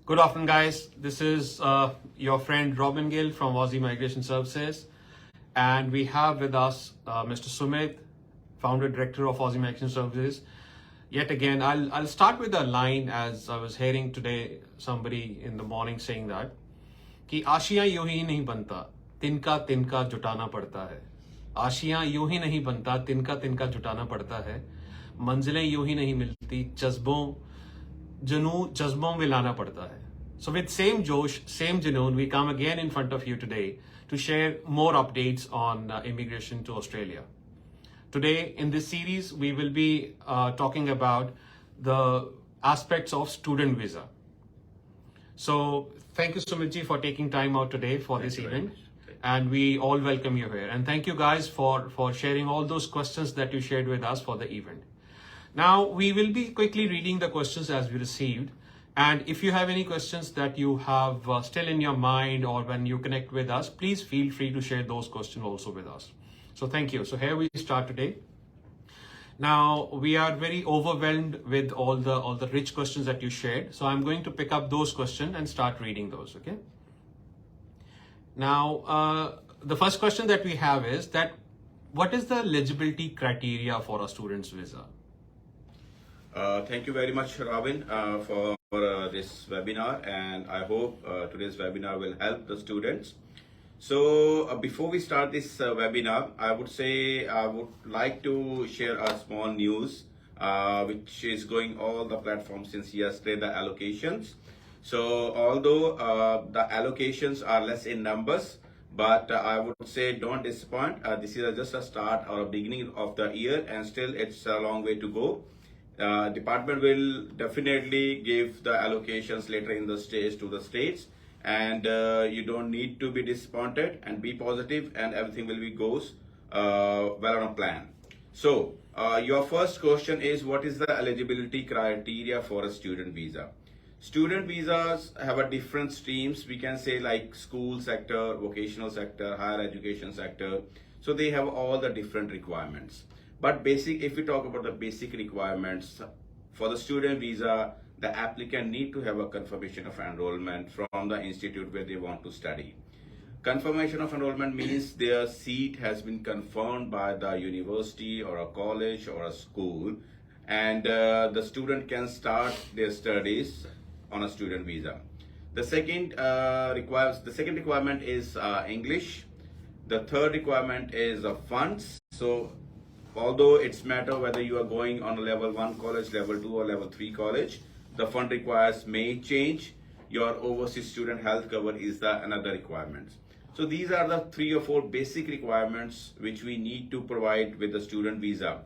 Good afternoon, guys. This is your friend Robin Gill from Ozee Migration Services, and we have with us Mr. Sumit, founder director of Ozee Migration Services. Yet again, I'll start with a line as I was hearing today somebody in the morning saying that कि आशियां यूं ही नहीं बनता तिनका तिनका जुटाना पड़ता है आशियां यूं ही नहीं बनता तिनका तिनका जुटाना पड़ता है मंजिलें यूं ही नहीं मिलती जज्बों में लाना पड़ता है. So with same Josh, same Junoon, we come again in front of you today to share more updates on immigration to Australia. Today in this series, we will be talking about the aspects of student visa. So thank you Sumitji for taking time out today for this event. And we all welcome you here. And thank you guys for sharing all those questions that you shared with us for the event. Now, we will be quickly reading the questions as we received. And if you have any questions that you have still in your mind or when you connect with us, please feel free to share those questions also with us. So thank you. So here we start today. Now, we are very overwhelmed with all the rich questions that you shared. So I'm going to pick up those questions and start reading those, okay? Now, the first question that we have is that what is the eligibility criteria for a student's visa? Thank you very much, Robin, for this webinar, and I hope today's webinar will help the students. So before we start this webinar, I would like to share a small news which is going all the platforms since yesterday, the allocations. So although the allocations are less in numbers, but I would say don't disappoint. This is just a start or a beginning of the year, and still it's a long way to go. Department will definitely give the allocations later in the stage to the states, and you don't need to be disappointed and be positive, and everything will be goes well on a plan. So your first question is, what is the eligibility criteria for a student visa? Student visas have a different streams, we can say, like school sector, vocational sector, higher education sector. So they have all the different requirements. But if we talk about the basic requirements for the student visa, the applicant need to have a confirmation of enrollment from the institute where they want to study. Confirmation of enrollment means their seat has been confirmed by the university or a college or a school, and the student can start their studies on a student visa. The second requirement is English. The third requirement is funds. So although it's matter whether you are going on a level 1 college, level 2 or level 3 college, the fund requires may change. Your overseas student health cover is another requirement. So these are the 3 or 4 basic requirements which we need to provide with the student visa.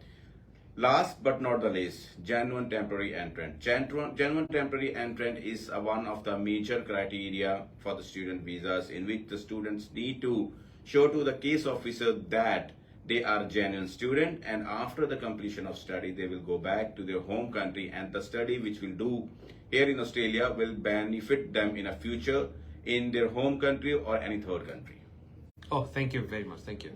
Last but not the least, genuine temporary entrant. Genuine temporary entrant is one of the major criteria for the student visas, in which the students need to show to the case officer that they are genuine student, and after the completion of study they will go back to their home country, and the study which will do here in Australia will benefit them in a future in their home country or any third country. Oh, thank you very much. Thank you.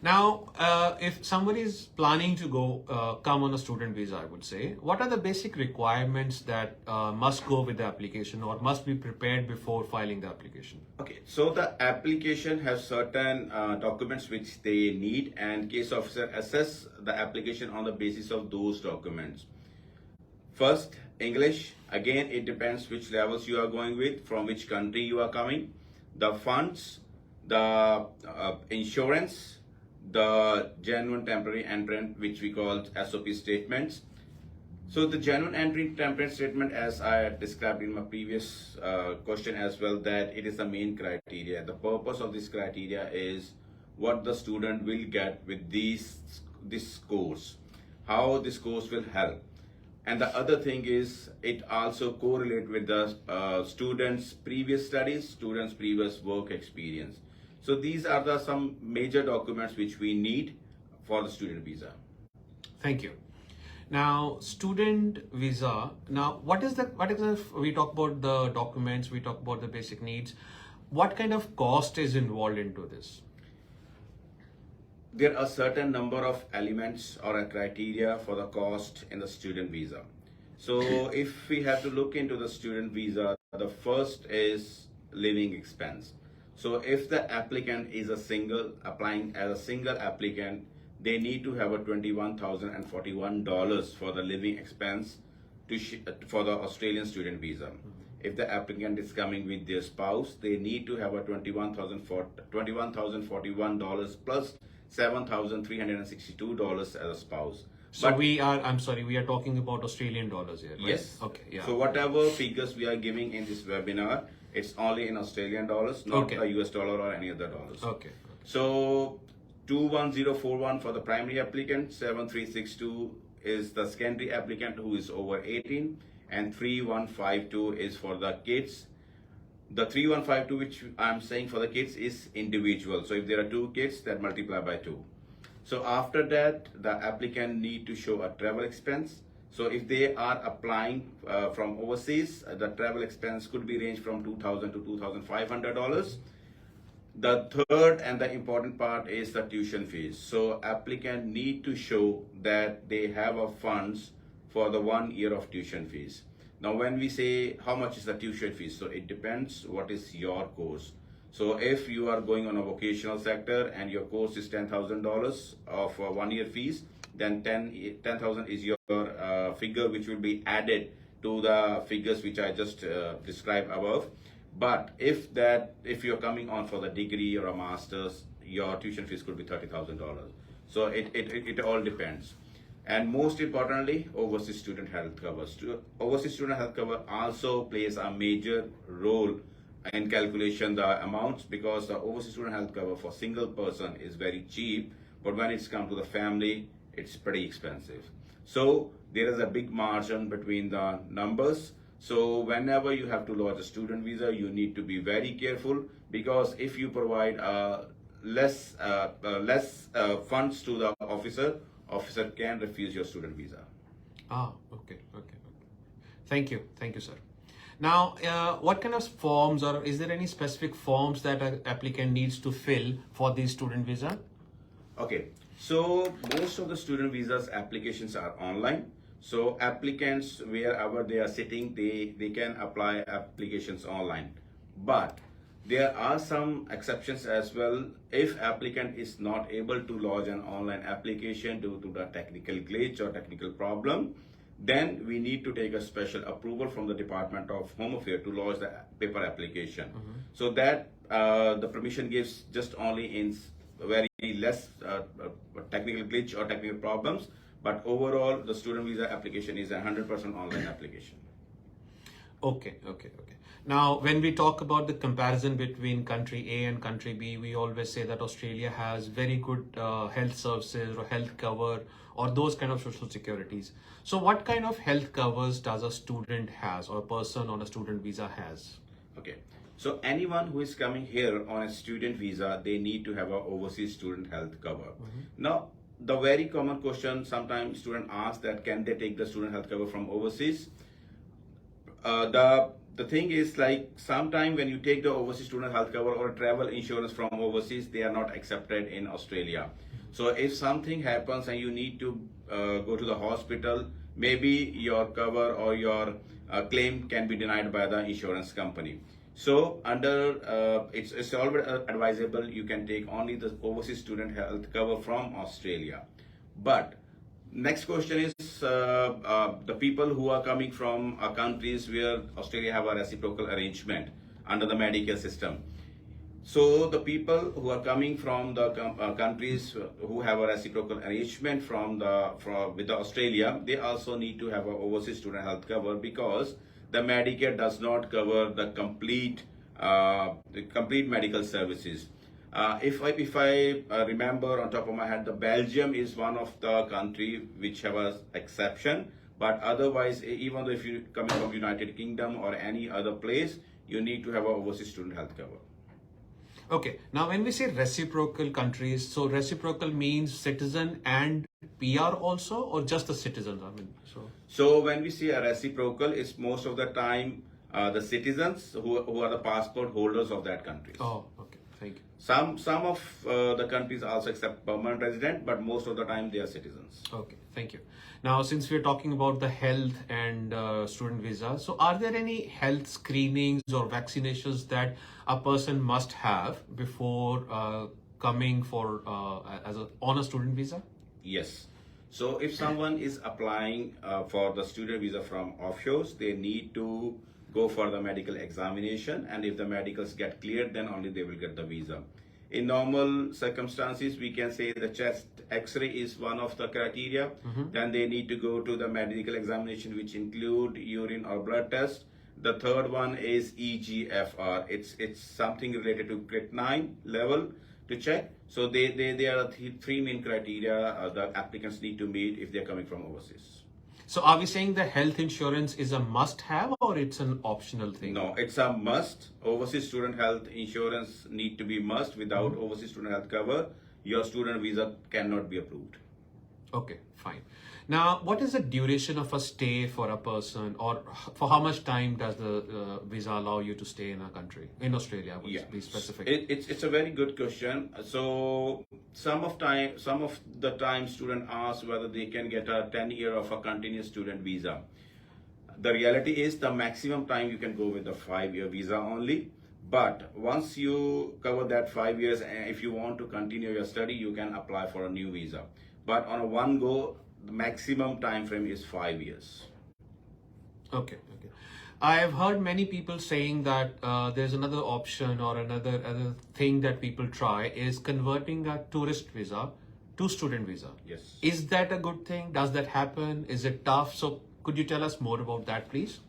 Now, if somebody is planning to come on a student visa, I would say, what are the basic requirements that must go with the application or must be prepared before filing the application? Okay, so the application has certain documents which they need, and case officer assess the application on the basis of those documents. First, English. Again, it depends which levels you are going with, from which country you are coming. The funds, the insurance, the genuine temporary entrant, which we call SOP statements. So the genuine entry temporary statement, as I described in my previous question as well, that it is the main criteria. The purpose of this criteria is what the student will get with this course, how this course will help. And the other thing is, it also correlates with the students' previous studies, students' previous work experience. So these are some major documents which we need for the student visa. Thank you. Now, student visa. Now, we talk about the documents, we talk about the basic needs. What kind of cost is involved into this? There are certain number of elements or a criteria for the cost in the student visa. So if we have to look into the student visa, the first is living expense. So if the applicant is applying as a single applicant, they need to have a $21,041 for the living expense for the Australian student visa. If the applicant is coming with their spouse, they need to have a $21,041 plus $7,362 as a spouse. So I'm sorry, we are talking about Australian dollars here, right? Yes. Okay, yeah. So whatever figures we are giving in this webinar, it's only in Australian dollars, not a US dollar or any other dollars. Okay. So 21041 for the primary applicant, 7362 is the secondary applicant who is over 18, and 3152 is for the kids. The 3152 which I'm saying for the kids is individual. So if there are 2 kids, that multiply by 2. So after that, the applicant need to show a travel expense. So if they are applying from overseas, the travel expense could be ranged from $2,000 to $2,500. The third and the important part is the tuition fees. So applicant need to show that they have a funds for the 1 year of tuition fees. Now when we say how much is the tuition fees, so it depends what is your course. So if you are going on a vocational sector and your course is $10,000 of 1 year fees, then 10,000 is your figure which will be added to the figures which I just described above. But if you're coming on for the degree or a master's, your tuition fees could be $30,000. So it all depends. And most importantly, overseas student health cover. Overseas student health cover also plays a major role in calculation the amounts, because the overseas student health cover for single person is very cheap, but when it's come to the family, it's pretty expensive. So there is a big margin between the numbers. So whenever you have to lodge a student visa, you need to be very careful, because if you provide less funds to the officer can refuse your student visa. Okay. Thank you, sir. Now, what kind of forms, or is there any specific forms that an applicant needs to fill for the student visa? Okay, so most of the student visas applications are online. So applicants, wherever they are sitting, they can apply applications online. But there are some exceptions as well. If applicant is not able to lodge an online application due to the technical glitch or technical problem, then we need to take a special approval from the Department of Home Affairs to lodge the paper application. So that the permission gives just only in very less technical glitch or technical problems. But overall, the student visa application is a 100% online application. Okay. Now, when we talk about the comparison between country A and country B, we always say that Australia has very good health services or health cover or those kind of social securities. So what kind of health covers does a student has, or a person on a student visa has? Okay. So anyone who is coming here on a student visa, they need to have an overseas student health cover. Now, the very common question sometimes students ask that can they take the student health cover from overseas? The thing is, like, sometime when you take the overseas student health cover or travel insurance from overseas, they are not accepted in Australia. So if something happens and you need to go to the hospital, maybe your cover or your claim can be denied by the insurance company. So it's always advisable you can take only the overseas student health cover from Australia. But next question is the people who are coming from countries where Australia have a reciprocal arrangement under the Medicare system. So the people who are coming from the countries who have a reciprocal arrangement with the Australia, they also need to have an overseas student health cover, because the Medicare does not cover the complete medical services. If I remember on top of my head, the Belgium is one of the country which have an exception, but otherwise, even though if you're coming from United Kingdom or any other place, you need to have an overseas student health cover. Okay, now when we say reciprocal countries, so reciprocal means citizen and PR also, or just the citizens? So when we say a reciprocal, it's most of the time the citizens who are the passport holders of that country. Oh, okay, thank you. Some of the countries also accept permanent resident, but most of the time they are citizens. Okay, thank you. Now, since we're talking about the health and student visa, so are there any health screenings or vaccinations that a person must have before coming for on a student visa? Yes. So if someone is applying for the student visa from offshores, they need to go for the medical examination, and if the medicals get cleared, then only they will get the visa. In normal circumstances, we can say the chest X-ray is one of the criteria. Then they need to go to the medical examination, which include urine or blood test. The third one is EGFR. It's something related to creatinine level to check. So they are the three main criteria that applicants need to meet if they're coming from overseas. So are we saying the health insurance is a must-have or it's an optional thing? No, it's a must. Overseas student health insurance need to be must. Without overseas student health cover, your student visa cannot be approved. Okay, fine. Now, what is the duration of a stay for a person, or for how much time does the visa allow you to stay in a country, in Australia? Would be specific. It's a very good question. So some of the time student ask whether they can get a 10-year of a continuous student visa. The reality is the maximum time you can go with the 5-year visa only. But once you cover that 5 years, if you want to continue your study, you can apply for a new visa. But on a one go, the maximum time frame is 5 years. Okay. I have heard many people saying that there's another option or another thing that people try is converting a tourist visa to student visa. Yes. Is that a good thing? Does that happen? Is it tough? So could you tell us more about that, please?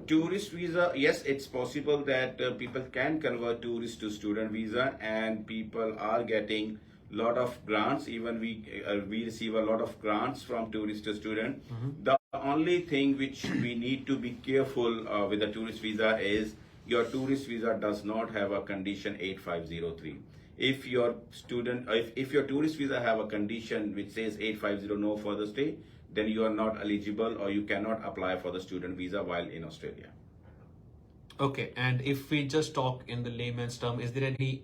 Tourist visa, yes, it's possible that people can convert tourist to student visa, and people are getting lot of grants. Even we receive a lot of grants from tourist to student. The only thing which we need to be careful with the tourist visa is your tourist visa does not have a condition 8503. If your tourist visa have a condition which says 850 no further stay, then you are not eligible or you cannot apply for the student visa while in Australia. Okay, and if we just talk in the layman's term, is there any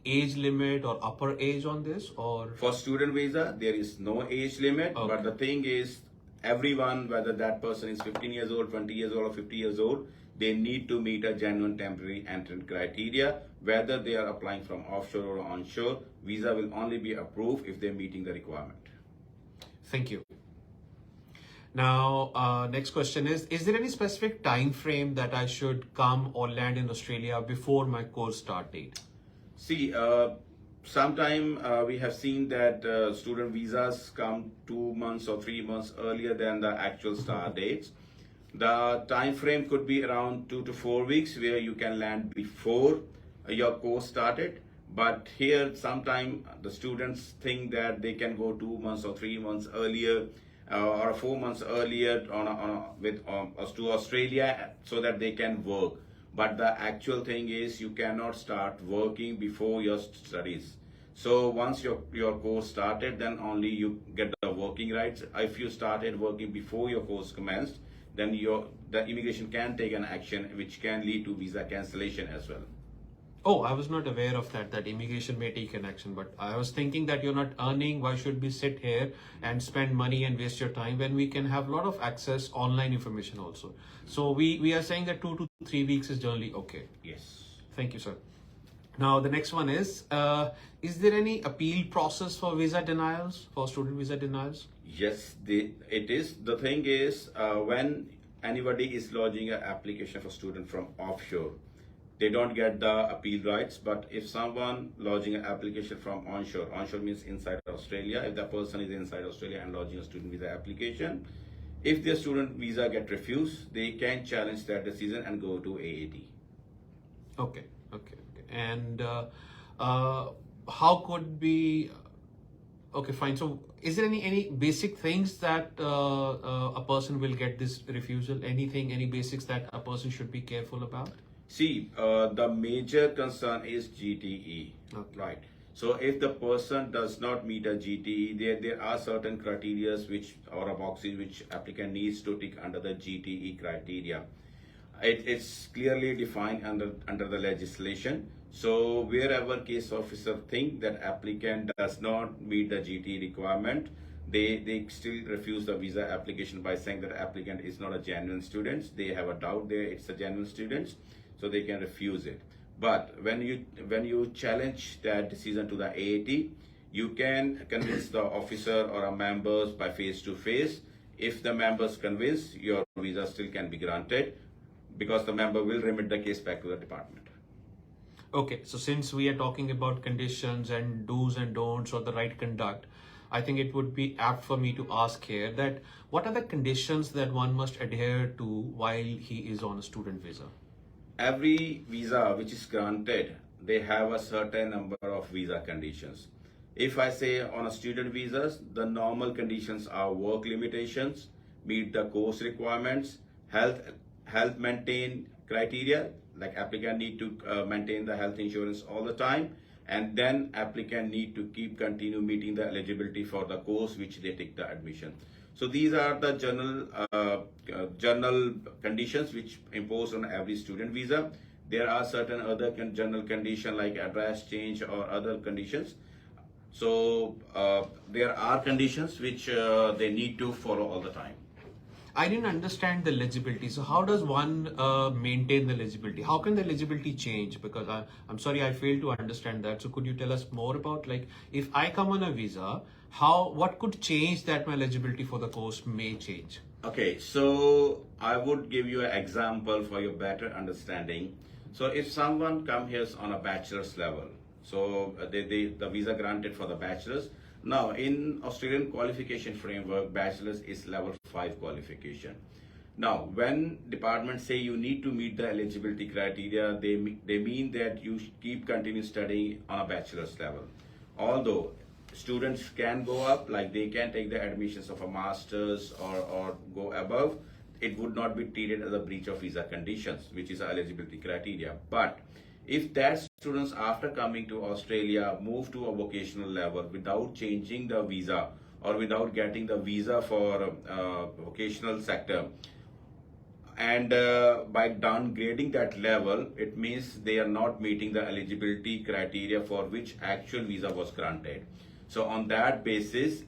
age limit or upper age on this? Or for student visa, there is no age limit, but the thing is, everyone, whether that person is 15 years old, 20 years old, or 50 years old, they need to meet a genuine temporary entrant criteria. Whether they are applying from offshore or onshore, visa will only be approved if they're meeting the requirement. Thank you. Now, next question is there any specific time frame that I should come or land in Australia before my course start date? See, sometime we have seen that student visas come 2 months or 3 months earlier than the actual start dates. The time frame could be around 2 to 4 weeks where you can land before your course started. But here, sometime the students think that they can go 2 months or 3 months earlier or 4 months earlier to Australia so that they can work. But the actual thing is you cannot start working before your studies. So once your course started, then only you get the working rights. If you started working before your course commenced, then the immigration can take an action which can lead to visa cancellation as well. Oh, I was not aware of that immigration may take an action, but I was thinking that you're not earning. Why should we sit here and spend money and waste your time when we can have a lot of access online information also? So we are saying that 2 to 3 weeks is generally okay. Yes. Thank you, sir. Now, the next one is there any appeal process for visa denials, for student visa denials? Yes, it is. The thing is, when anybody is lodging an application for student from offshore, they don't get the appeal rights. But if someone lodging an application from onshore means inside Australia, if the person is inside Australia and lodging a student visa application, if their student visa get refused, they can challenge that decision and go to AAT. Okay. And how could be... Okay, fine. So is there any basic things that a person will get this refusal? Any basics that a person should be careful about? See, the major concern is GTE, right? So if the person does not meet a GTE, there are certain criteria or boxes which applicant needs to tick under the GTE criteria. It's clearly defined under the legislation. So wherever case officer think that applicant does not meet the GT requirement, they still refuse the visa application by saying that applicant is not a genuine student. They have a doubt there it's a genuine student, so they can refuse it. But when you challenge that decision to the AAT, you can convince the officer or a members by face to face. If the members convince, your visa still can be granted because the member will remit the case back to the department. Okay, so since we are talking about conditions and do's and don'ts or the right conduct, I think it would be apt for me to ask here that what are the conditions that one must adhere to while he is on a student visa? Every visa which is granted, they have a certain number of visa conditions. If I say on a student visas, the normal conditions are work limitations, meet the course requirements, health maintain criteria, like applicant need to maintain the health insurance all the time, and then applicant need to continue meeting the eligibility for the course which they take the admission. So these are the general conditions which impose on every student visa. There are certain other general conditions like address change or other conditions. So there are conditions which they need to follow all the time. I didn't understand the legibility. So how does one maintain the legibility? How can the legibility change? Because I'm sorry, I failed to understand that. So could you tell us more about, like, if I come on a visa, what could change that my legibility for the course may change? Okay, so I would give you an example for your better understanding. So if someone come here on a bachelor's level, so the visa granted for the bachelor's. Now, in Australian qualification framework, bachelor's is level 5 qualification. Now, when departments say you need to meet the eligibility criteria, they mean that you continue studying on a bachelor's level. Although students can go up, like they can take the admissions of a master's or go above, it would not be treated as a breach of visa conditions, which is eligibility criteria. But if that students after coming to Australia move to a vocational level without changing the visa or without getting the visa for vocational sector, and by downgrading that level, it means they are not meeting the eligibility criteria for which actual visa was granted. So on that basis,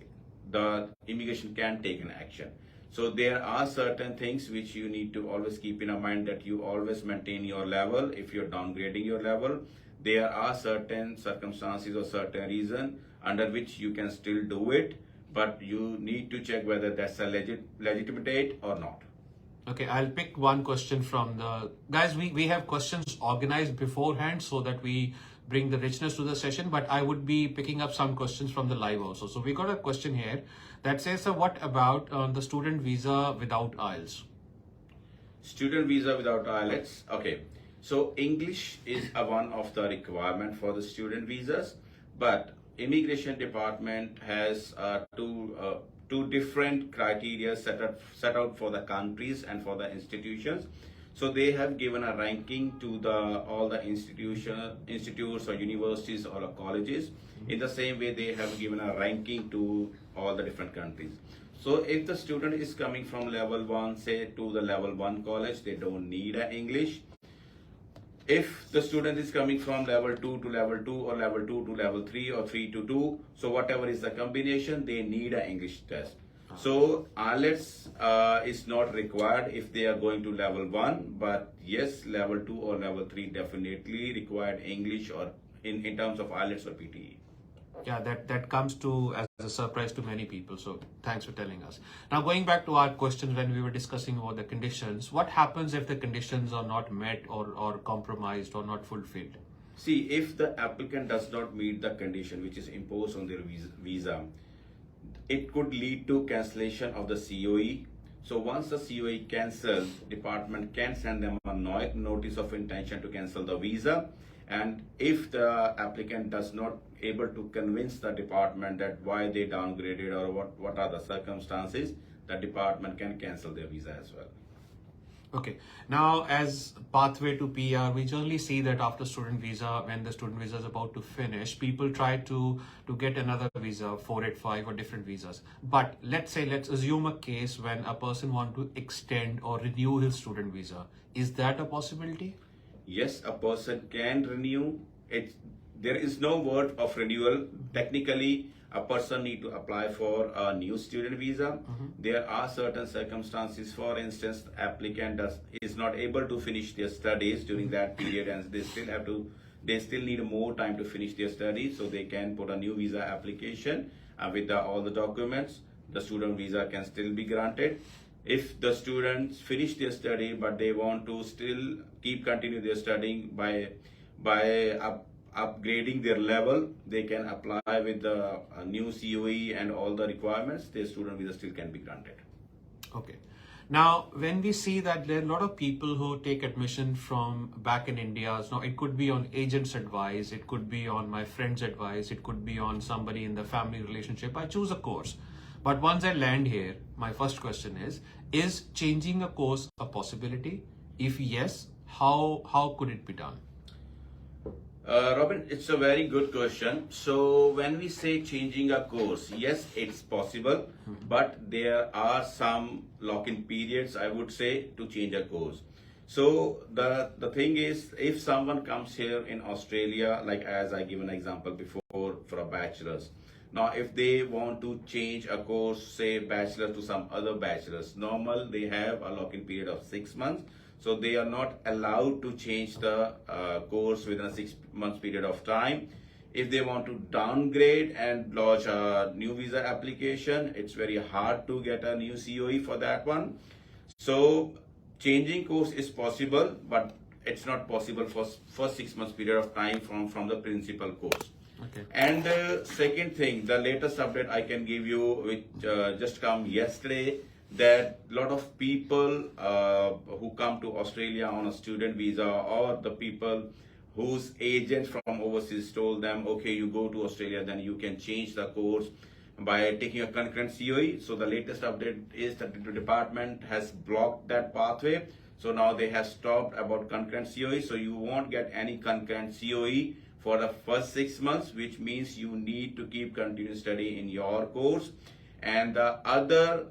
the immigration can take an action. So there are certain things which you need to always keep in mind, that you always maintain your level. If you're downgrading your level, there are certain circumstances or certain reason under which you can still do it, but you need to check whether that's a legitimate or not. Okay, I'll pick one question from the guys. We have questions organized beforehand so that we bring the richness to the session, but I would be picking up some questions from the live also. So we got a question here that says, what about the student visa without IELTS? Student visa without IELTS. Okay, so English is one of the requirement for the student visas, but immigration department has two different criteria set out for the countries and for the institutions. So they have given a ranking to all the institutes or universities or colleges. In the same way, they have given a ranking to all the different countries. So if the student is coming from level 1, say, to the level 1 college, they don't need English. If the student is coming from level 2 to level 2 or level 2 to level 3 or 3 to 2, so whatever is the combination, they need an English test. So IELTS is not required if they are going to level 1, but yes, level 2 or level 3 definitely required English or in terms of IELTS or PTE. Yeah, that comes to as a surprise to many people. So thanks for telling us. Now, going back to our questions when we were discussing about the conditions, what happens if the conditions are not met or compromised or not fulfilled? See, if the applicant does not meet the condition which is imposed on their visa, it could lead to cancellation of the COE. So once the COE cancels, department can send them a notice of intention to cancel the visa. And if the applicant does not able to convince the department that why they downgraded or what are the circumstances, the department can cancel their visa as well. Okay. Now, as pathway to PR, we generally see that after student visa, when the student visa is about to finish, people try to get another visa, 485 or different visas. But let's assume a case when a person want to extend or renew his student visa. Is that a possibility? Yes, a person can renew It there is no word of renewal. Technically, a person need to apply for a new student visa. There are certain circumstances. For instance, the applicant is not able to finish their studies during that period, and they still need more time to finish their studies, so they can put a new visa application with all the documents. The student visa can still be granted. If the students finish their study but they want to still continue their studying by upgrading their level, they can apply with the new COE and all the requirements. Their student visa still can be granted. Okay. Now, when we see that there are a lot of people who take admission from back in India, so it could be on agent's advice, it could be on my friend's advice, it could be on somebody in the family relationship. I choose a course. But once I land here, my first question is changing a course a possibility? If yes, how could it be done? Robin, it's a very good question. So when we say changing a course, yes, it's possible, but there are some lock-in periods, I would say, to change a course. So the thing is, if someone comes here in Australia, like as I give an example before, for a bachelor's, now if they want to change a course, say bachelor to some other bachelor's, normal they have a lock-in period of 6 months. So they are not allowed to change the course within a 6 months period of time. If they want to downgrade and lodge a new visa application, it's very hard to get a new COE for that one. So changing course is possible, but it's not possible for first 6 months period of time from the principal course. Okay. And second thing, the latest update I can give you, which just come yesterday, that a lot of people who come to Australia on a student visa, or the people whose agents from overseas told them, okay, you go to Australia, then you can change the course by taking a concurrent COE. So the latest update is that the department has blocked that pathway. So now they have stopped about concurrent COE. So you won't get any concurrent COE for the first 6 months, which means you need to keep continuing study in your course. And the other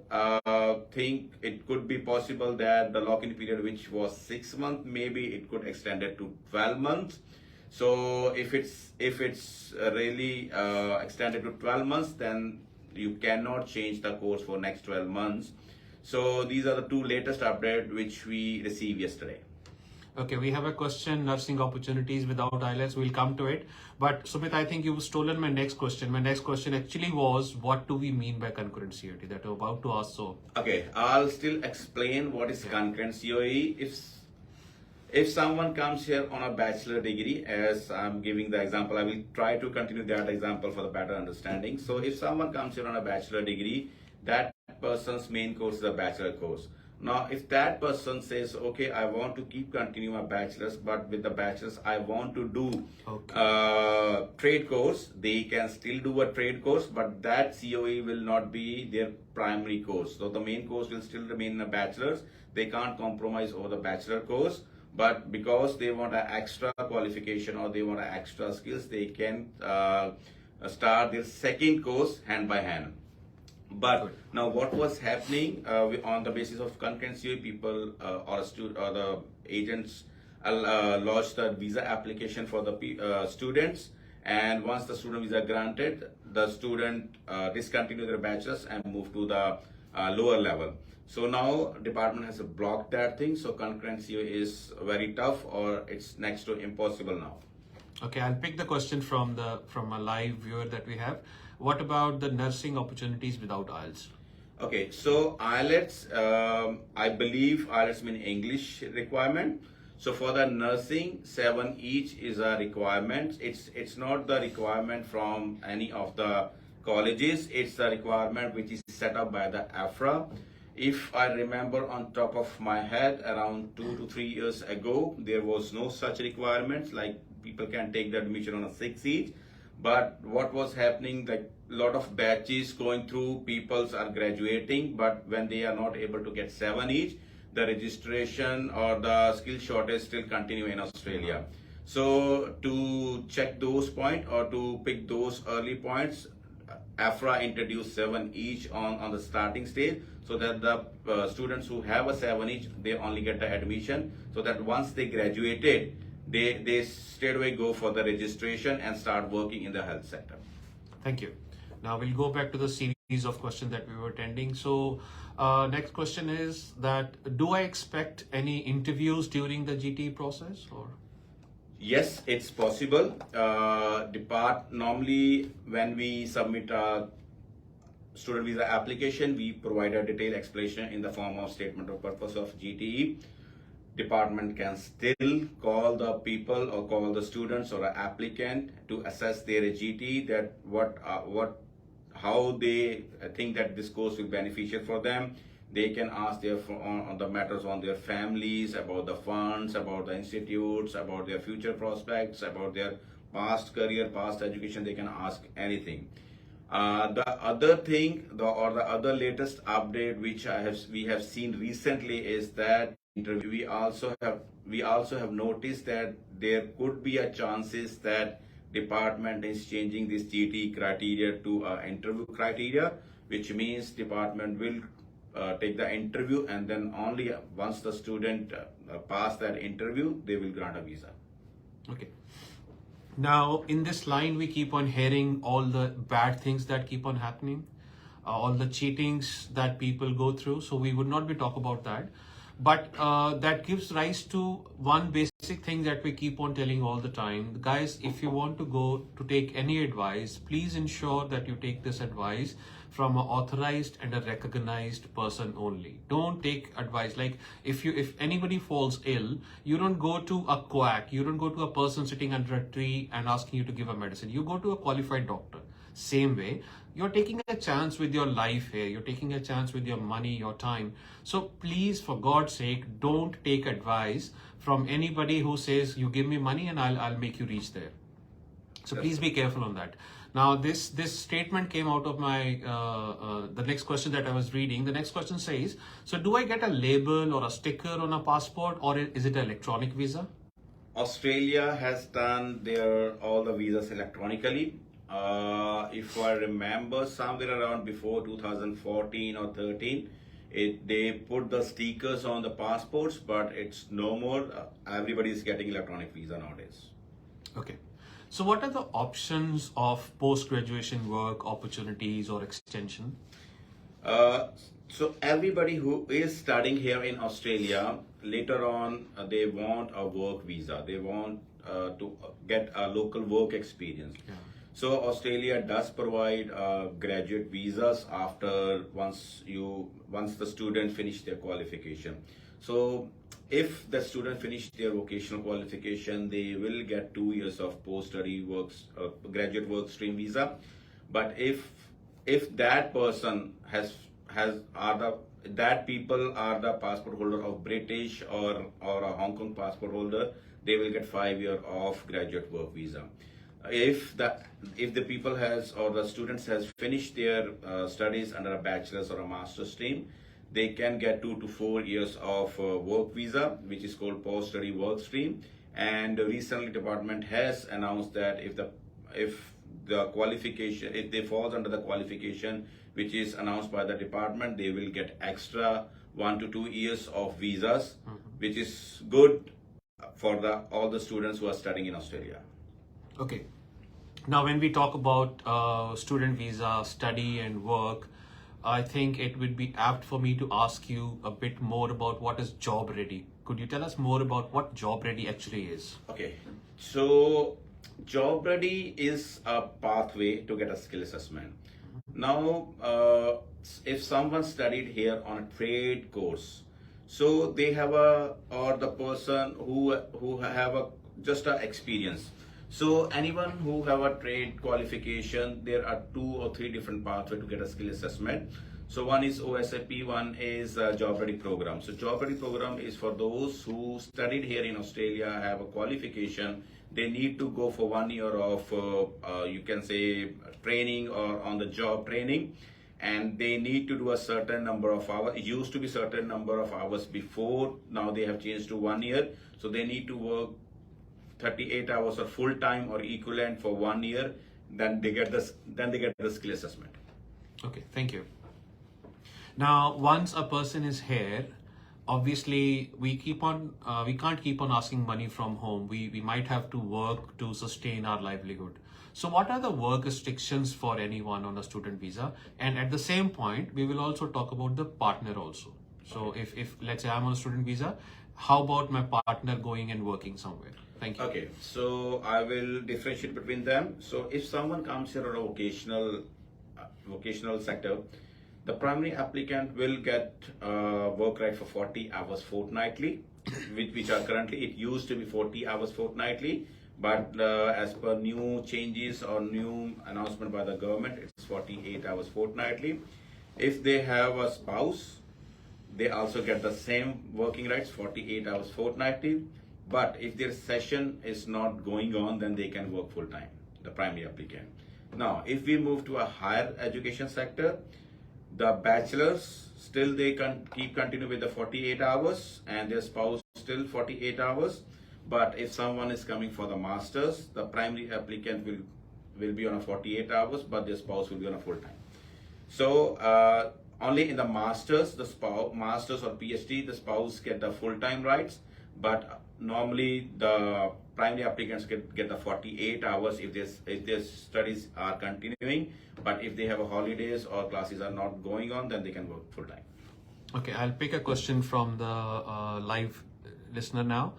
thing, it could be possible that the lock-in period, which was 6 months, maybe it could extend it to 12 months. So if it's really extended to 12 months, then you cannot change the course for next 12 months. So these are the two latest updates which we received yesterday. Okay, we have a question, nursing opportunities without IELTS. We'll come to it. But Sumit, I think you've stolen my next question. My next question actually was, what do we mean by concurrent COE that you're about to ask? So okay, I'll still explain what is concurrent COE. If someone comes here on a bachelor degree, as I'm giving the example, I will try to continue that example for the better understanding. So if someone comes here on a bachelor degree, that person's main course is a bachelor course. Now, if that person says, okay, I want to continue my bachelor's, but with the bachelor's, I want to do trade course, they can still do a trade course, but that COE will not be their primary course. So the main course will still remain in a bachelor's. They can't compromise over the bachelor course, but because they want an extra qualification or they want an extra skills, they can start their second course hand by hand. But now what was happening on the basis of concurrent COE, people or the agents lodged the visa application for the students, and once the student visa granted, the student discontinued their bachelor's and moved to the lower level. So now department has blocked that thing. So concurrent COE is very tough, or it's next to impossible now. Okay, I'll pick the question from a live viewer that we have. What about the nursing opportunities without IELTS? Okay, so IELTS, I believe IELTS means English requirement. So for the nursing, 7 each is a requirement. It's not the requirement from any of the colleges. It's the requirement which is set up by the AFRA. If I remember on top of my head, around 2 to 3 years ago, there was no such requirements, like people can take the admission on a 6 each. But what was happening, like a lot of batches going through, peoples are graduating, but when they are not able to get 7 each, the registration or the skill shortage still continue in Australia. So to check those points or to pick those early points, AFRA introduced 7 each on the starting stage, so that the students who have a 7 each, they only get the admission, so that once they graduated, they straight away go for the registration and start working in the health sector. Thank you. Now we'll go back to the series of questions that we were attending. So, next question is that do I expect any interviews during the GT process or? Yes, it's possible. Normally when we submit a student visa application, we provide a detailed explanation in the form of statement of purpose of GTE. Department can still call the people or call the students or an applicant to assess their GT, that how they think that this course will be beneficial for them. They can ask on the matters on their families, about the funds, about the institutes, about their future prospects, about their past career, past education. They can ask anything. The other thing, the other latest update which we have seen recently is that interview. We also have noticed that there could be a chances that department is changing this GT criteria to interview criteria, which means department will take the interview, and then only once the student pass that interview, they will grant a visa. Okay. Now, in this line, we keep on hearing all the bad things that keep on happening, all the cheatings that people go through. So we would not be talk about that. But that gives rise to one basic thing that we keep on telling all the time. Guys, if you want to go to take any advice, please ensure that you take this advice from an authorized and a recognized person only. Don't take advice like if anybody falls ill, you don't go to a quack, you don't go to a person sitting under a tree and asking you to give a medicine. You go to a qualified doctor. Same way, you're taking a chance with your life here. You're taking a chance with your money, your time. So please, for God's sake, don't take advice from anybody who says, you give me money and I'll make you reach there. So please be careful on that. Now, this statement came out of my, the next question that I was reading. The next question says, so do I get a label or a sticker on a passport, or is it an electronic visa? Australia has done all the visas electronically. If I remember, somewhere around before 2014 or 13, they put the stickers on the passports, but it's no more. Everybody is getting electronic visa nowadays. Okay. So what are the options of post-graduation work opportunities or extension? So everybody who is studying here in Australia, later on, they want a work visa. They want to get a local work experience. Yeah. So Australia does provide graduate visas after once the student finish their qualification. So if the student finish their vocational qualification, they will get 2 years of post-study graduate work stream visa. But if that person that people are the passport holder of British or a Hong Kong passport holder, they will get 5 years of graduate work visa. If the people or the students has finished their studies under a bachelor's or a master's stream, they can get 2 to 4 years of work visa, which is called post-study work stream. And recently, department has announced that if they fall under the qualification which is announced by the department, they will get extra 1 to 2 years of visas, which is good for all the students who are studying in Australia. Okay. Now, when we talk about student visa, study and work, I think it would be apt for me to ask you a bit more about what is job ready. Could you tell us more about what job ready actually is? Okay. So job ready is a pathway to get a skill assessment. Now, if someone studied here on a trade course, so they have the person who have just a experience. So anyone who have a trade qualification, there are 2 or 3 different pathways to get a skill assessment. So one is OSAP, one is Job Ready program. So Job Ready program is for those who studied here in Australia, have a qualification. They need to go for 1 year of, you can say, training or on the job training. And they need to do a certain number of hours. It used to be certain number of hours before. Now they have changed to 1 year. So they need to work 38 hours or full time or equivalent for 1 year. Then they get the skill assessment. Okay, thank you. Now, once a person is here, obviously we can't keep on asking money from home. We might have to work to sustain our livelihood. So what are the work restrictions for anyone on a student visa? And at the same point, we will also talk about the partner also. So if let's say I'm on a student visa, how about my partner going and working somewhere? Thank you. Okay, so I will differentiate between them. So if someone comes here on a vocational sector, the primary applicant will get work right for 40 hours fortnightly, which are currently, it used to be 40 hours fortnightly, but as per new changes or new announcement by the government, it's 48 hours fortnightly. If they have a spouse, they also get the same working rights, 48 hours fortnightly. But if their session is not going on, then they can work full time, the primary applicant. Now, if we move to a higher education sector, the bachelors still they can continue with the 48 hours and their spouse still 48 hours. But if someone is coming for the masters, the primary applicant will be on a 48 hours, but their spouse will be on a full time. So only in the masters, masters or PhD, the spouse get the full time rights, but normally the primary applicants get the 48 hours if their studies are continuing, but if they have a holidays or classes are not going on, then they can work full time. Okay, I'll pick a question from the live listener now.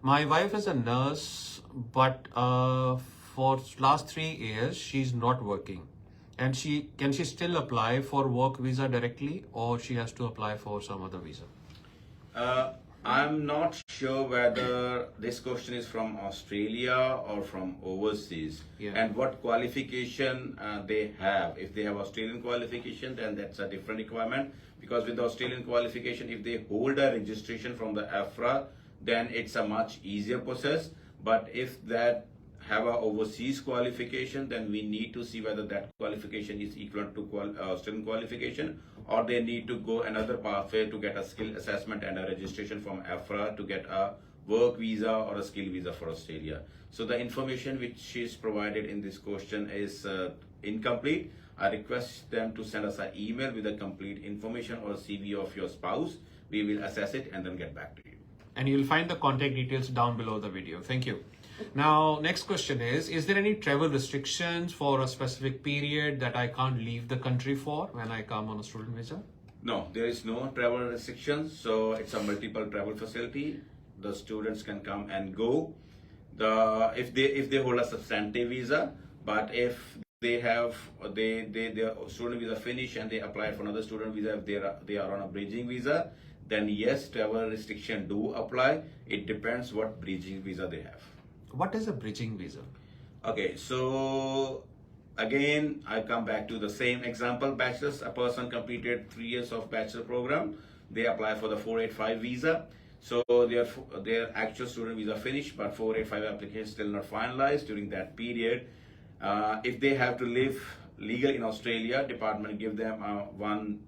My wife is a nurse, but for last 3 years she's not working, and can she still apply for work visa directly, or she has to apply for some other visa? I'm not sure whether this question is from Australia or from overseas, and what qualification they have. If they have Australian qualification, then that's a different requirement, because with the Australian qualification, if they hold a registration from the AFRA, then it's a much easier process. But if that have a overseas qualification, then we need to see whether that qualification is equivalent to Australian qualification, or they need to go another pathway to get a skill assessment and a registration from AFRA to get a work visa or a skill visa for Australia. So the information which is provided in this question is incomplete. I request them to send us an email with the complete information or a CV of your spouse. We will assess it and then get back to you. And you'll find the contact details down below the video. Thank you. Now, next question is there any travel restrictions for a specific period that I can't leave the country for when I come on a student visa? No, there is no travel restrictions. So it's a multiple travel facility. The students can come and go. If they hold a substantive visa, but if they have their student visa finish and they apply for another student visa, if they are on a bridging visa, then yes, travel restriction do apply. It depends what bridging visa they have. What is a bridging visa? Okay, so again, I come back to the same example. Bachelor's, a person completed 3 years of bachelor program. They apply for the 485 visa. So their actual student visa finished, but 485 application still not finalized during that period. If they have to live legal in Australia, department give them one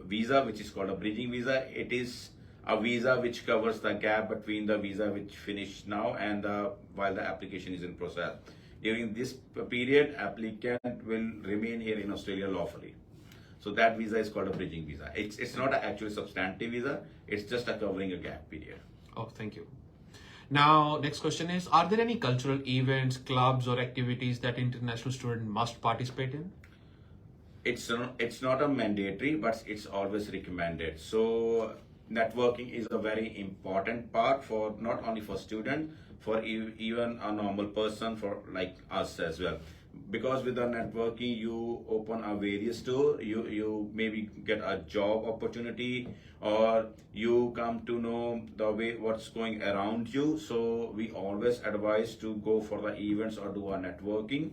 visa, which is called a bridging visa. It is a visa which covers the gap between the visa which finished now and while the application is in process. During this period, applicant will remain here in Australia lawfully. So that visa is called a bridging visa. It's not an actually substantive visa. It's just a covering a gap period. Oh, thank you. Now, next question is, are there any cultural events, clubs or activities that international student must participate in? It's not a mandatory, but it's always recommended. So networking is a very important part for not only for student, for even a normal person, for like us as well. Because with the networking, you open a various door. You maybe get a job opportunity, or you come to know the way what's going around you. So we always advise to go for the events or do a networking.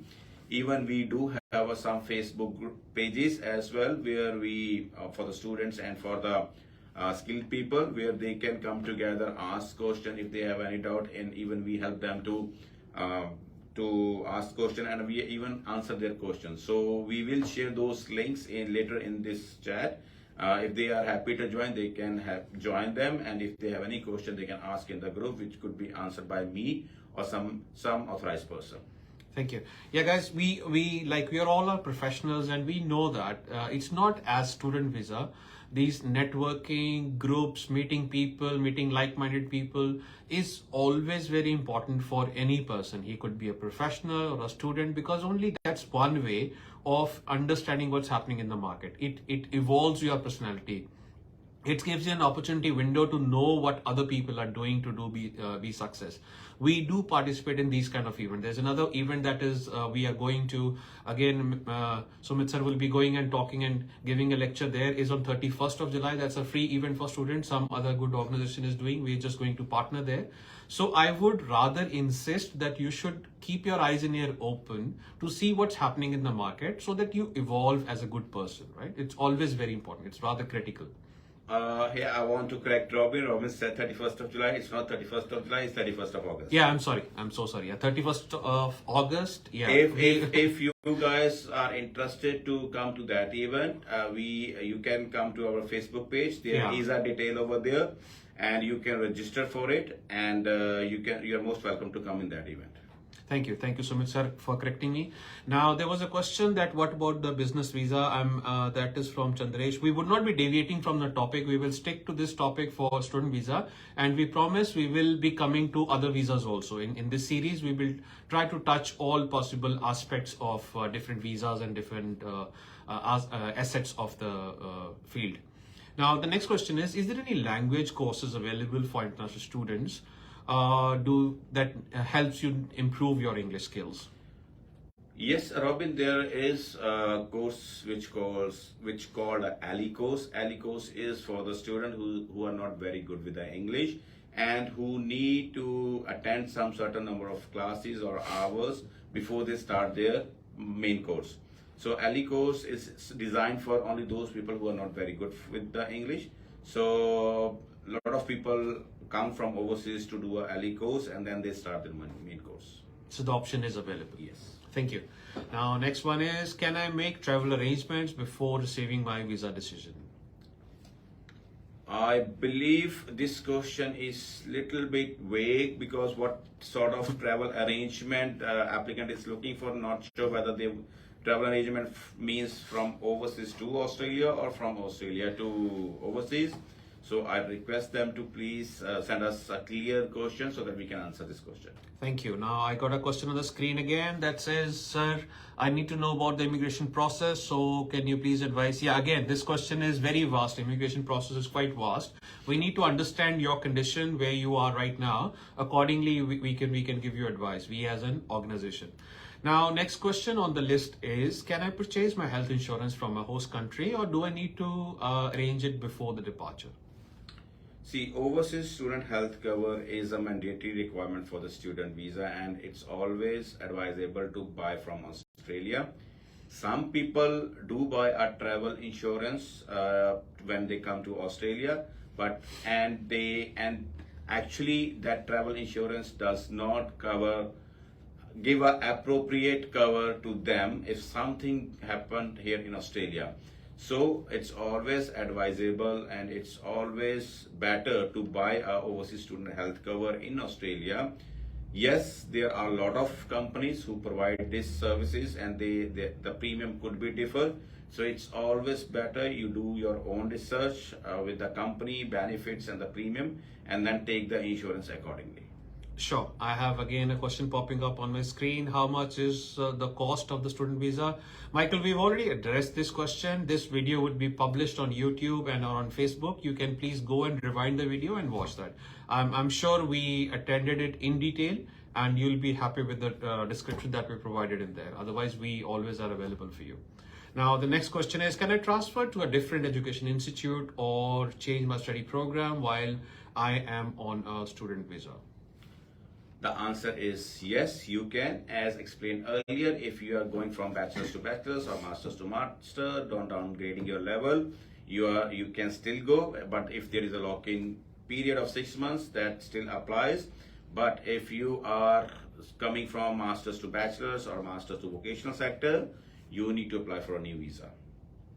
Even we do have some Facebook group pages as well, where we for the students and for the skilled people, where they can come together, ask question if they have any doubt, and even we help them to ask question, and we even answer their questions. So we will share those links later in this chat. If they are happy to join, they can join them, and if they have any question, they can ask in the group, which could be answered by me or some authorized person. Thank you. Yeah, guys, we are all professionals, and we know that it's not as student visa these networking groups, meeting people, meeting like-minded people is always very important for any person. He could be a professional or a student, because only that's one way of understanding what's happening in the market. It evolves your personality. It gives you an opportunity window to know what other people are doing to be success. We do participate in these kind of events. There's another event that is we are going to again. Sumit sir will be going and talking and giving a lecture. There is on 31st of July. That's a free event for students. Some other good organization is doing. We're just going to partner there. So I would rather insist that you should keep your eyes and ear open to see what's happening in the market, so that you evolve as a good person. Right? It's always very important. It's rather critical. Here I want to correct Robin. Robin said 31st of July. It's not 31st of July. It's 31st of August. Yeah, I'm sorry. I'm so sorry. Yeah, 31st of August. Yeah. If you guys are interested to come to that event, you can come to our Facebook page. There is a detail over there, and you can register for it, and you are most welcome to come in that event. Thank you, Sumit sir, for correcting me. Now there was a question that what about the business visa? That is from Chandresh. We would not be deviating from the topic. We will stick to this topic for student visa, and we promise we will be coming to other visas also. In this series, we will try to touch all possible aspects of different visas and different assets of the field. Now the next question is there any language courses available for international students? That helps you improve your English skills? Yes, Robin, there is a course which called a ALI course. ALI course is for the student who are not very good with the English and who need to attend some certain number of classes or hours before they start their main course. So ALI course is designed for only those people who are not very good with the English. So a lot of people come from overseas to do a ALI course, and then they start their main course. So the option is available. Yes. Thank you. Now next one is, can I make travel arrangements before receiving my visa decision? I believe this question is little bit vague, because what sort of travel arrangement applicant is looking for, not sure whether the travel arrangement means from overseas to Australia or from Australia to overseas. So I request them to please send us a clear question so that we can answer this question. Thank you. Now I got a question on the screen again that says, sir, I need to know about the immigration process. So can you please advise? Yeah, again, this question is very vast. Immigration process is quite vast. We need to understand your condition, where you are right now. Accordingly, we can give you advice, we as an organization. Now, next question on the list is, can I purchase my health insurance from a host country, or do I need to arrange it before the departure? See, overseas student health cover is a mandatory requirement for the student visa, and it's always advisable to buy from Australia. Some people do buy a travel insurance when they come to Australia, and actually that travel insurance does not give an appropriate cover to them if something happened here in Australia. So it's always advisable and it's always better to buy a overseas student health cover in Australia. Yes, there are a lot of companies who provide these services, and the premium could be different. So it's always better you do your own research with the company, benefits and the premium, and then take the insurance accordingly. Sure. I have again a question popping up on my screen. How much is the cost of the student visa? Michael, we've already addressed this question. This video would be published on YouTube and on Facebook. You can please go and rewind the video and watch that. I'm sure we attended it in detail, and you'll be happy with the description that we provided in there. Otherwise, we always are available for you. Now, the next question is, can I transfer to a different education institute or change my study program while I am on a student visa? The answer is yes, you can. As explained earlier, if you are going from bachelor's to bachelor's or master's to master, don't downgrading your level, you can still go. But if there is a lock-in period of 6 months, that still applies. But if you are coming from master's to bachelor's or master's to vocational sector, you need to apply for a new visa.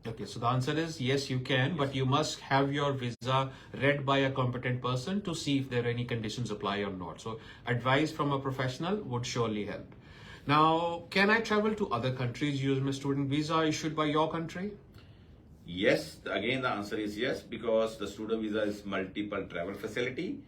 Okay, so the answer is yes, you can, but you must have your visa read by a competent person to see if there are any conditions apply or not. So advice from a professional would surely help. Now, can I travel to other countries using my student visa issued by your country? Yes, again the answer is yes, because the student visa is multiple travel facility.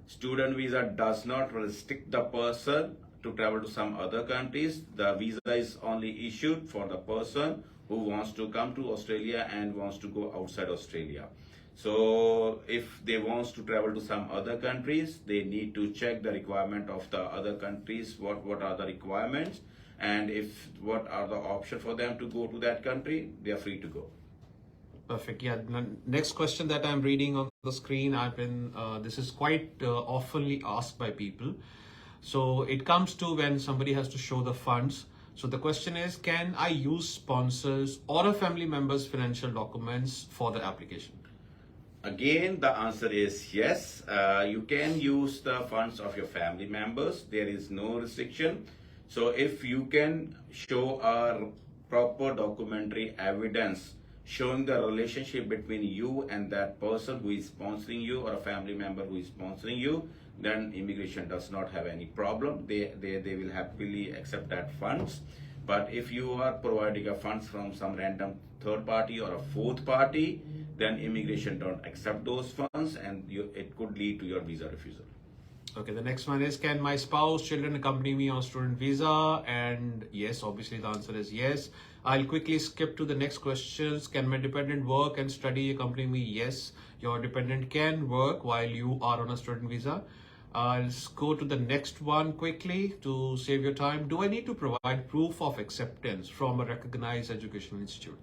Student visa does not restrict the person to travel to some other countries. The visa is only issued for the person who wants to come to Australia and wants to go outside Australia. So if they wants to travel to some other countries, they need to check the requirement of the other countries, what are the requirements, and if what are the options for them to go to that country, they are free to go. Perfect. Yeah. Next question that I'm reading on the screen, this is quite oftenly asked by people. So it comes to when somebody has to show the funds. So the question is, can I use sponsors or a family member's financial documents for the application? Again, the answer is yes. You can use the funds of your family members. There is no restriction. So if you can show a proper documentary evidence showing the relationship between you and that person who is sponsoring you or a family member who is sponsoring you, then immigration does not have any problem. They will happily accept that funds. But if you are providing a funds from some random third party or a fourth party, then immigration don't accept those funds, and it could lead to your visa refusal. Okay, the next one is, can my spouse, children accompany me on student visa? And yes, obviously the answer is yes. I'll quickly skip to the next questions. Can my dependent work and study accompany me? Yes, your dependent can work while you are on a student visa. I'll go to the next one quickly to save your time. Do I need to provide proof of acceptance from a recognized educational institute?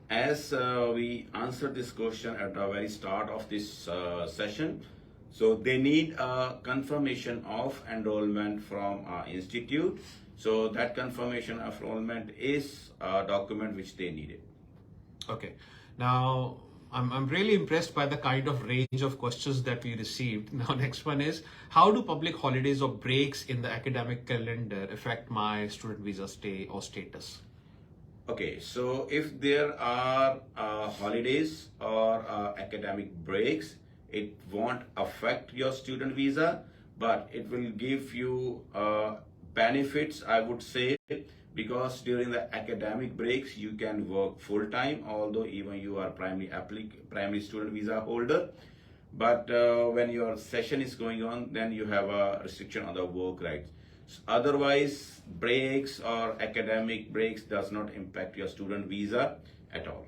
As we answered this question at the very start of this session, so they need a confirmation of enrollment from our institute. So that confirmation of enrollment is a document which they needed. Okay. Now, I'm really impressed by the kind of range of questions that we received. Now, next one is, how do public holidays or breaks in the academic calendar affect my student visa stay or status? Okay, so if there are holidays or academic breaks, it won't affect your student visa, but it will give you benefits, I would say, because during the academic breaks you can work full time, although even you are primary student visa holder. But when your session is going on, then you have a restriction on the work rights. Otherwise, breaks or academic breaks does not impact your student visa at all.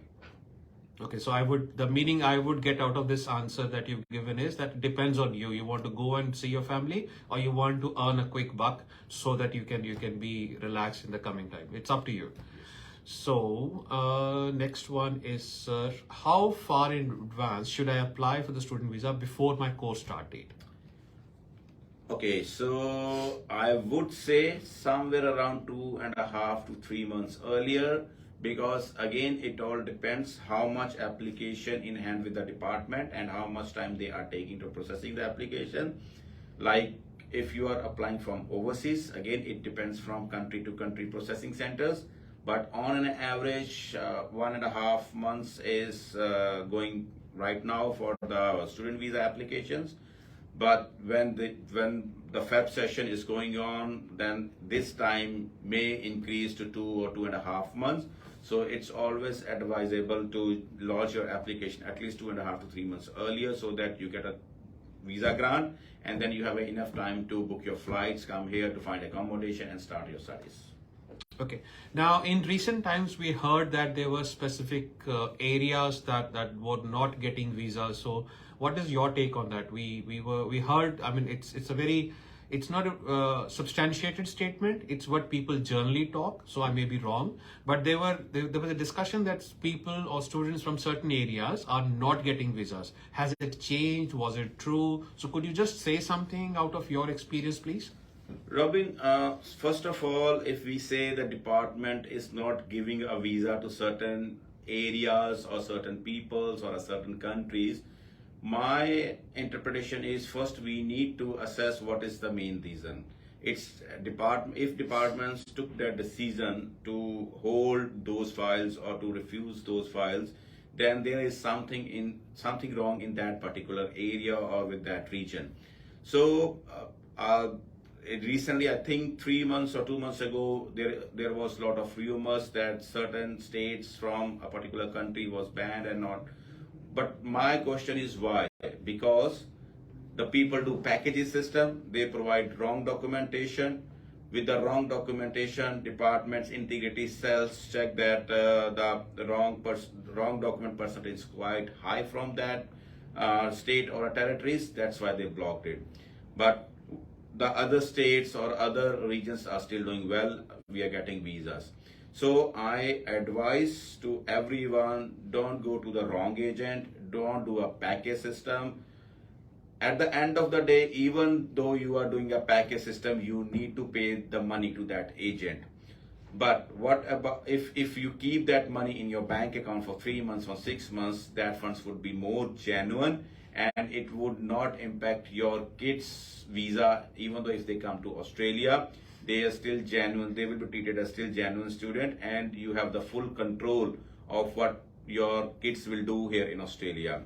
Okay, so the meaning I would get out of this answer that you've given is that it depends on you. You want to go and see your family, or you want to earn a quick buck so that you can be relaxed in the coming time. It's up to you. So next one is, how far in advance should I apply for the student visa before my course start date? Okay, so I would say somewhere around 2.5 to 3 months earlier, because again it all depends how much application in hand with the department and how much time they are taking to processing the application. Like if you are applying from overseas, again it depends from country to country processing centers, but on an average 1.5 months is going right now for the student visa applications. But when the Feb session is going on, then this time may increase to 2 or 2.5 months. So it's always advisable to lodge your application at least 2.5 to 3 months earlier, so that you get a visa grant, and then you have enough time to book your flights, come here to find accommodation and start your studies. Okay. Now, in recent times, we heard that there were specific areas that were not getting visas. So, what is your take on that? We heard. I mean, it's not a substantiated statement. It's what people generally talk. So I may be wrong, but there was a discussion that people or students from certain areas are not getting visas. Has it changed? Was it true? So, could you just say something out of your experience, please? Robin, first of all, if we say the department is not giving a visa to certain areas or certain peoples or certain countries, my interpretation is, first we need to assess what is the main reason. If departments took their decision to hold those files or to refuse those files, then there is something wrong in that particular area or with that region. So recently, I think 3 months or 2 months ago, there was a lot of rumors that certain states from a particular country was banned and not. But my question is why? Because the people do packages system, they provide wrong documentation. With the wrong documentation, department's integrity cells check that the wrong document percentage is quite high from that state or territories. That's why they blocked it. But the other states or other regions are still doing well. We are getting visas. So I advise to everyone, don't go to the wrong agent, don't do a package system. At the end of the day, even though you are doing a package system, you need to pay the money to that agent. But what about if you keep that money in your bank account for 3 months or 6 months, that funds would be more genuine and it would not impact your kids' visa, even though if they come to Australia, they are still genuine, they will be treated as still genuine student, and you have the full control of what your kids will do here in Australia.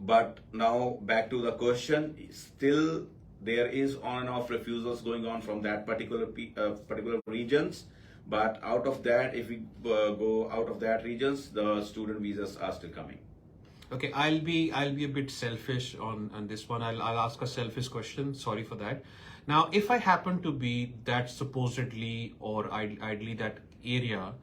But now back to the question, still there is on and off refusals going on from that particular regions. But out of that, if we go out of that regions, the student visas are still coming. Okay, I'll be a bit selfish on this one. I'll ask a selfish question. Sorry for that. Now, if I happen to be that supposedly or ideally that area,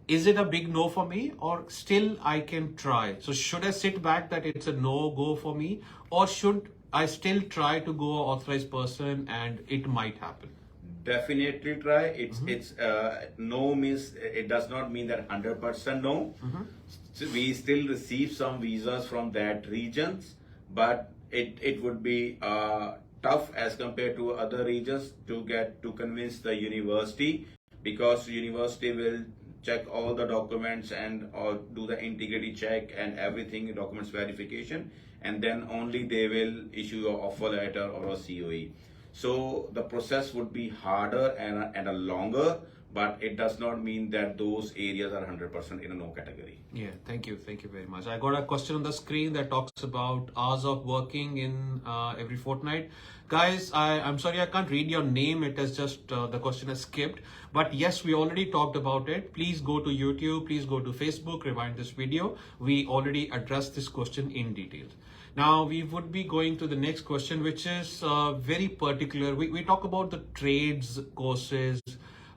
is it a big no for me, or still I can try? So should I sit back that it's a no-go for me, or should I still try to go authorized person and it might happen? Definitely try. It's no means it does not mean that 100% no. So we still receive some visas from that regions, but it would be tough as compared to other regions to convince the university, because university will check all the documents and or do the integrity check and everything, documents verification, and then only they will issue an offer letter or a COE. So the process would be harder and a longer, but it does not mean that those areas are 100% in a no category. Yeah, thank you very much. I got a question on the screen that talks about hours of working in every fortnight. Guys, I'm sorry I can't read your name. It has just the question has skipped. But yes, we already talked about it. Please go to YouTube. Please go to Facebook. Rewind this video. We already addressed this question in detail. Now we would be going to the next question, which is very particular. We talk about the trades courses,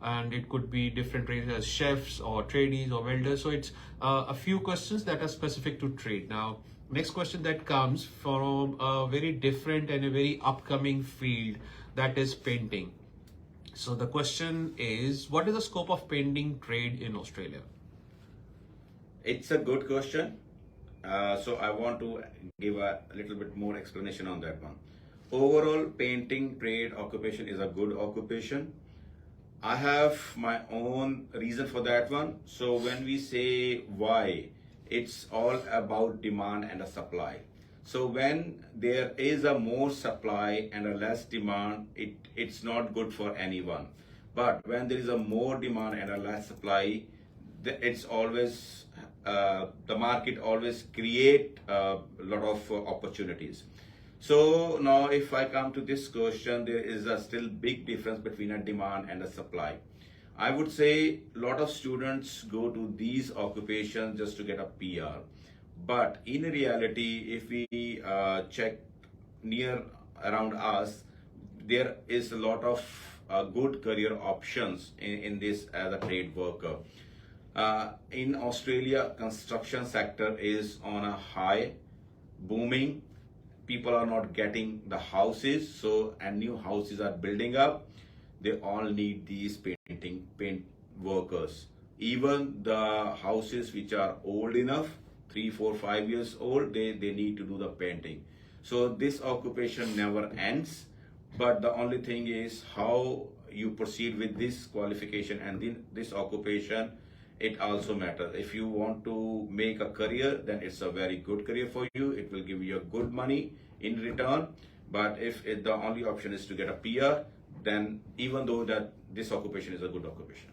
and it could be different trades as chefs or tradies or welders. So it's a few questions that are specific to trade. Now, next question that comes from a very different and a very upcoming field, that is painting. So the question is, what is the scope of painting trade in Australia? It's a good question. So I want to give a little bit more explanation on that one. Overall, painting trade occupation is a good occupation. I have my own reason for that one. So when we say why, it's all about demand and a supply. So when there is a more supply and a less demand, it's not good for anyone. But when there is a more demand and a less supply, it's always the market always create a lot of opportunities. So now if I come to this question, there is a still big difference between a demand and a supply. I would say a lot of students go to these occupations just to get a PR. But in reality, if we check near around us, there is a lot of good career options in this as a trade worker. In Australia, construction sector is on a high, booming. People are not getting the houses, and new houses are building up. They all need these paint workers. Even the houses which are old enough, 3, 4, 5 years old, they need to do the painting. So this occupation never ends, but the only thing is how you proceed with this qualification and then this occupation, it also matters. If you want to make a career, then it's a very good career for you. It will give you a good money in return. But if the only option is to get a PR, then even though that this occupation is a good occupation.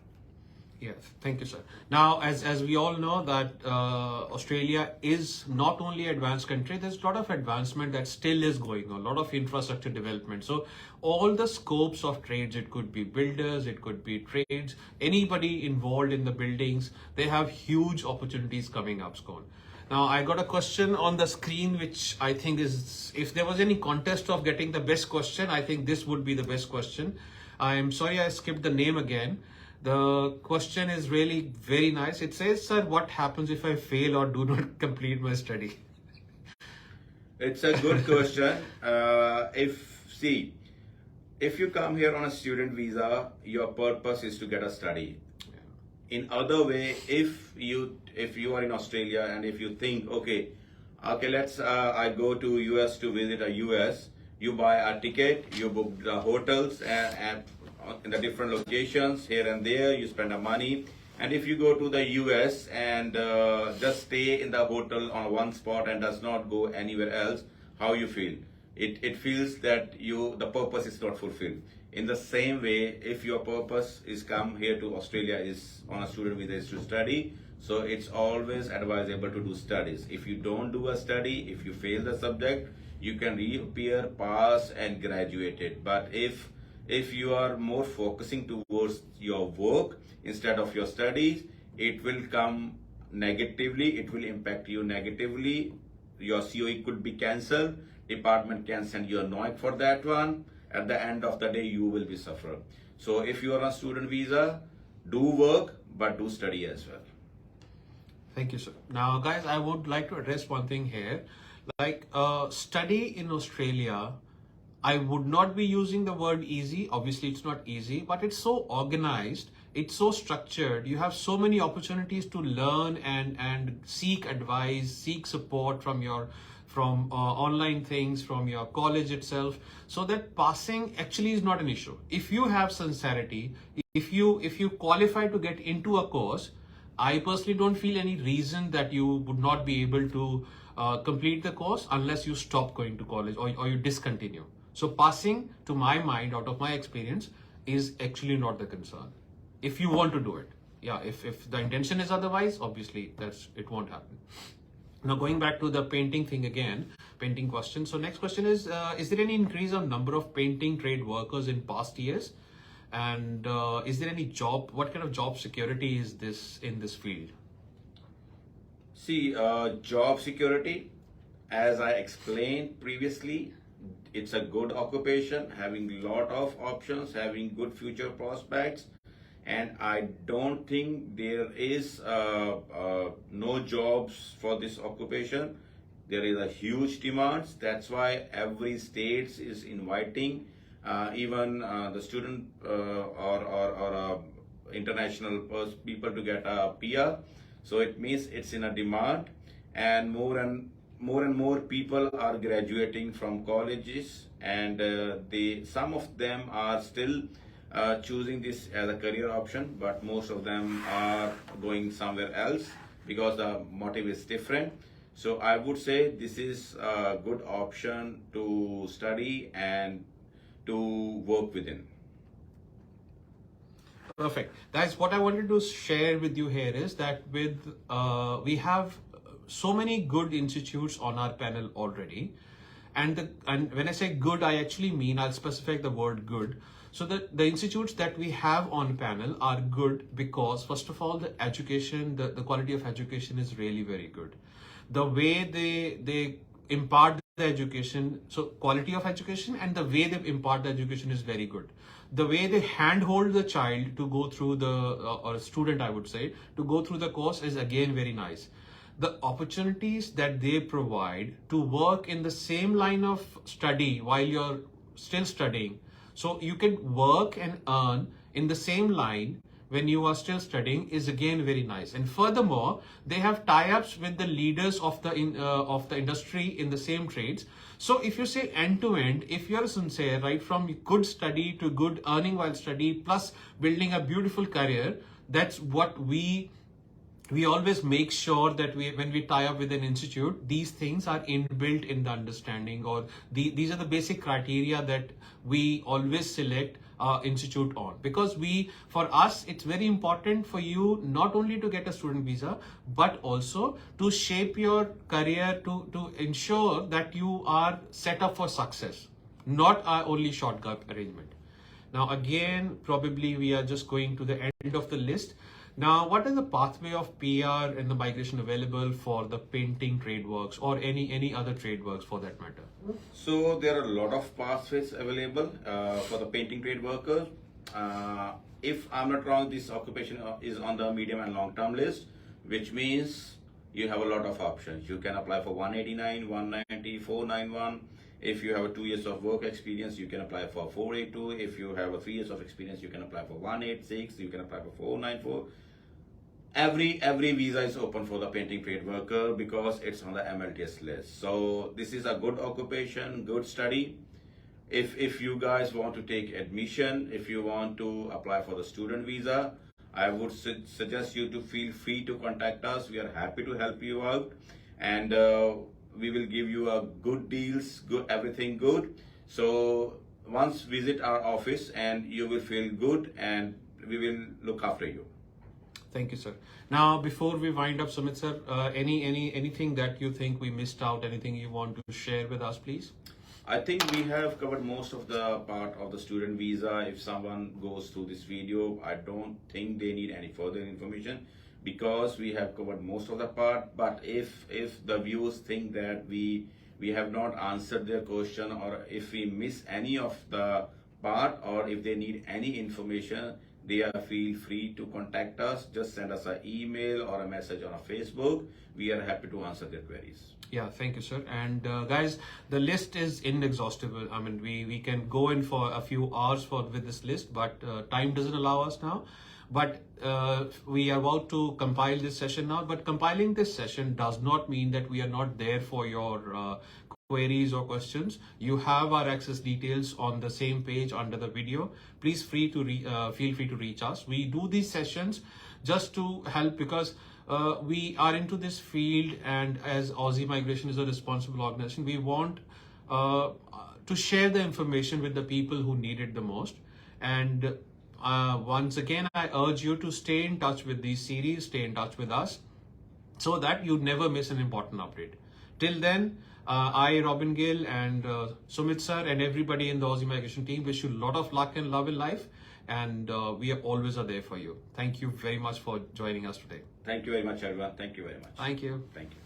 Yes, thank you, sir. Now, as we all know that Australia is not only advanced country, there's a lot of advancement that still is going on, a lot of infrastructure development. So all the scopes of trades, it could be builders, it could be trades, anybody involved in the buildings, they have huge opportunities coming up, Scone. Now, I got a question on the screen, which I think is, if there was any contest of getting the best question, I think this would be the best question. I'm sorry I skipped the name again. The question is really very nice. It says, sir, what happens if I fail or do not complete my study? It's a good question. If you come here on a student visa, your purpose is to get a study. In other way, if you are in Australia and if you think, okay, let's I go to US to visit a US, you buy a ticket, you book the hotels and in the different locations here and there, you spend the money. And if you go to the US and just stay in the hotel on one spot and does not go anywhere else, how you feel? It feels that the purpose is not fulfilled. In the same way, if your purpose is come here to Australia is on a student visa is to study, so it's always advisable to do studies. If you don't do a study, if you fail the subject, you can reappear, pass and graduate it. But if you are more focusing towards your work instead of your studies, it will come negatively, it will impact you negatively. Your COE could be cancelled, department can send you a NOIC for that one. At the end of the day, you will be suffer. So if you are on student visa, do work, but do study as well. Thank you, sir. Now, guys, I would like to address one thing here. Like, study in Australia, I would not be using the word easy. Obviously, it's not easy, but it's so organized. It's so structured. You have so many opportunities to learn and seek advice, seek support from online things, from your college itself, so that passing actually is not an issue. If you have sincerity, if you qualify to get into a course, I personally don't feel any reason that you would not be able to complete the course unless you stop going to college or you discontinue. So passing, to my mind, out of my experience, is actually not the concern. If you want to do it. Yeah, if the intention is otherwise, obviously it won't happen. Now, going back to the painting thing again, painting question. So next question is there any increase of number of painting trade workers in past years? And is there any what kind of job security is this in this field? See, job security, as I explained previously, it's a good occupation, having a lot of options, having good future prospects. And I don't think there is no jobs for this occupation. There is a huge demand. That's why every state is inviting even the student or international people to get a PR. So it means it's in a demand, and more people are graduating from colleges, and some of them are still choosing this as a career option, but most of them are going somewhere else because the motive is different. So I would say this is a good option to study and to work within. Perfect. That's what I wanted to share with you here is that we have so many good institutes on our panel already. And when I say good, I actually mean, I'll specify the word good. So the institutes that we have on panel are good because, first of all, the education, the quality of education is really very good. The way they impart the education, so quality of education and the way they impart the education is very good. The way they handhold the child to go through or student, I would say, to go through the course is again very nice. The opportunities that they provide to work in the same line of study while you're still studying. So you can work and earn in the same line when you are still studying is again very nice. And furthermore, they have tie-ups with the leaders of the industry in the same trades. So if you say end to end, if you're sincere, right from good study to good earning while study plus building a beautiful career, that's what we we always make sure that when we tie up with an institute, these things are inbuilt in the understanding, or these are the basic criteria that we always select institute on, because for us it's very important for you not only to get a student visa but also to shape your career, to ensure that you are set up for success, not only shortcut arrangement. Now again, probably we are just going to the end of the list. Now, what is the pathway of PR and the migration available for the painting trade works, or any other trade works for that matter? So there are a lot of pathways available for the painting trade workers. If I'm not wrong, this occupation is on the medium and long term list, which means you have a lot of options. You can apply for 189, 190, 491. If you have 2 years of work experience, you can apply for 482. If you have 3 years of experience, you can apply for 186. You can apply for 494. Every visa is open for the painting trade worker because it's on the MLTS list. So this is a good occupation, good study. If you guys want to take admission, if you want to apply for the student visa, I would suggest you to feel free to contact us. We are happy to help you out, and we will give you a good deals, good everything good. So once visit our office and you will feel good, and we will look after you. Thank you, sir. Now, before we wind up, Sumit sir, anything that you think we missed out, anything you want to share with us, please? I think we have covered most of the part of the student visa. If someone goes through this video, I don't think they need any further information because we have covered most of the part. But if the viewers think that we have not answered their question, or if we miss any of the part, or if they need any information, they are feel free to contact us. Just send us an email or a message on our Facebook. We are happy to answer their queries. Yeah, thank you, sir. And guys, the list is inexhaustible. I mean, we can go in for a few hours with this list, but time doesn't allow us now. But we are about to compile this session now. But compiling this session does not mean that we are not there for your queries or questions. You have our access details on the same page under the video. Please feel free to reach us. We do these sessions just to help because we are into this field, and as Ozee Migration is a responsible organization, we want to share the information with the people who need it the most. And once again, I urge you to stay in touch with these series, stay in touch with us, so that you never miss an important update. Till then, I, Robin Gill, and Sumit sir, and everybody in the Ozee Migration team wish you a lot of luck and love in life, and we always are there for you. Thank you very much for joining us today. Thank you very much, everyone. Thank you very much. Thank you. Thank you.